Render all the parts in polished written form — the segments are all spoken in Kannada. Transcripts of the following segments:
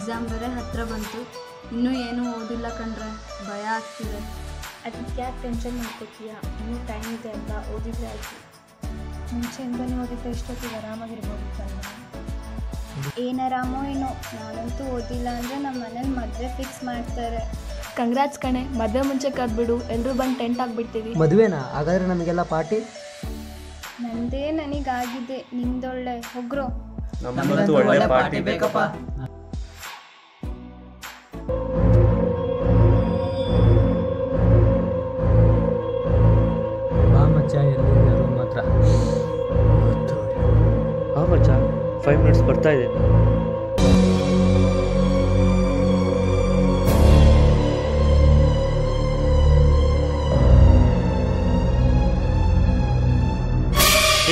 ಎಕ್ಸಾಮ್ ಬೇರೆ ಹತ್ತಿರ ಬಂತು, ಇನ್ನೂ ಏನೂ ಓದಿಲ್ಲ ಕಣ್ರೆ, ಭಯ ಆಗ್ತಿದೆ. ಅದಕ್ಕೆ ಯಾಕೆ ಟೆನ್ಷನ್ ಮಾಡ್ಕೋತೀಯ? ಇನ್ನೂ ಟೈಮ್ ಇದೆ ಅಂತ ಓದಿದ್ರೆ ಆಯಿತು. ಮುಂಚೆಯಿಂದನೇ ಓದಿದ್ರೆ ಇಷ್ಟೊತ್ತಿಗೆ ಆರಾಮಾಗಿರ್ಬೋದಿತ್ತಲ್ಲ. ಏನಾರಾಮೋ ಏನೋ, ನಾನಂತೂ ಓದಿಲ್ಲ ಅಂದರೆ ನಮ್ಮ ಮನೇಲಿ ಮದುವೆ ಫಿಕ್ಸ್ ಮಾಡ್ತಾರೆ. ಕಂಗ್ರಾಟ್ಸ್ ಕಣೆ, ಮದುವೆ ಮುಂಚೆ ಕರೆದ್ಬಿಡು, ಎಲ್ಲರೂ ಬಂದು ಟೆಂಟ್ ಆಗಿಬಿಡ್ತೀವಿ. ಮದುವೆನಾ? ಹಾಗಾದರೆ ನಮಗೆಲ್ಲ ಪಾರ್ಟಿ? ನಂದೇ ನನಗಾಗಿದೆ, ನಿಂದೊಳ್ಳೆ ಹೋಗ್ರೋ. ನಮ್ಮಂತೂ ಒಳ್ಳೆ ಪಾರ್ಟಿ ಬೇಕಪ್ಪ. ಬಾ ಮಚ್ಚ, ಎಲ್ಲಿದೆ ರೂಮ್ ಮಾತ್ರ? ಹಾಂ ಮಚ್ಚ, 5 ಮಿನಿಟ್ಸ್ ಬರ್ತಾ ಇದೆ.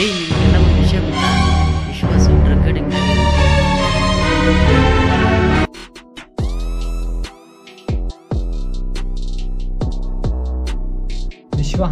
ಏಯ್, ನಿಮಗೆಲ್ಲ ಒಂದು ವಿಷಯ ಗೊತ್ತಾ? ವಿಶ್ವಾಸ ಡ್ರಗ್ ಅಡಿಕ್ಟ್ ಆಗಿದೆ. ವಿಶ್ವ,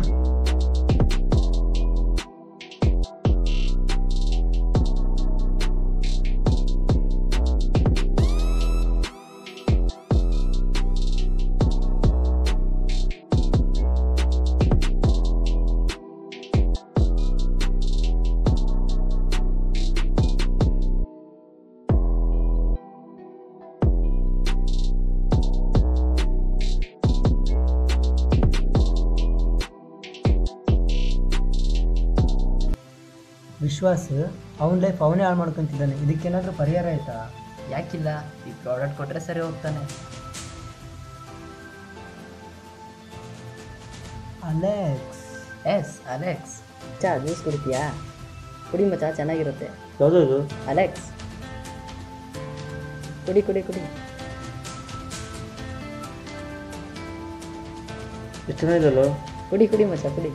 ವಿಶ್ವಾಸ್ ಅವನ ಲೈಫ್ ಅವನೇ ಹಾಳು ಮಾಡ್ಕೊತಿದ್ದಾನೆ. ಇದಕ್ಕೇನಾದರೂ ಪರಿಹಾರ ಆಯ್ತಾ? ಯಾಕಿಲ್ಲ, ಈ ಪ್ರಾಡಕ್ಟ್ ಕೊಟ್ಟರೆ ಸರಿ ಹೋಗ್ತಾನೆ. ಅಲೆಕ್ಸ್. Yes Alex. ಮಚ್ಚಾ, ಜ್ಯೂಸ್ ಕುಡಿತೀಯಾ? ಕುಡಿ ಮಚ್ಚಾ, ಚೆನ್ನಾಗಿರುತ್ತೆ. ಯಾವುದದು? ಅಲೆಕ್ಸ್, ಕುಡಿ ಕುಡಿ ಕುಡಿ. ಎಷ್ಟು ಚೆನ್ನಾಗಿದೆಯಲ್ಲ. ಕುಡಿ ಕುಡಿ ಮಚ್ಚಾ, ಕುಡಿ.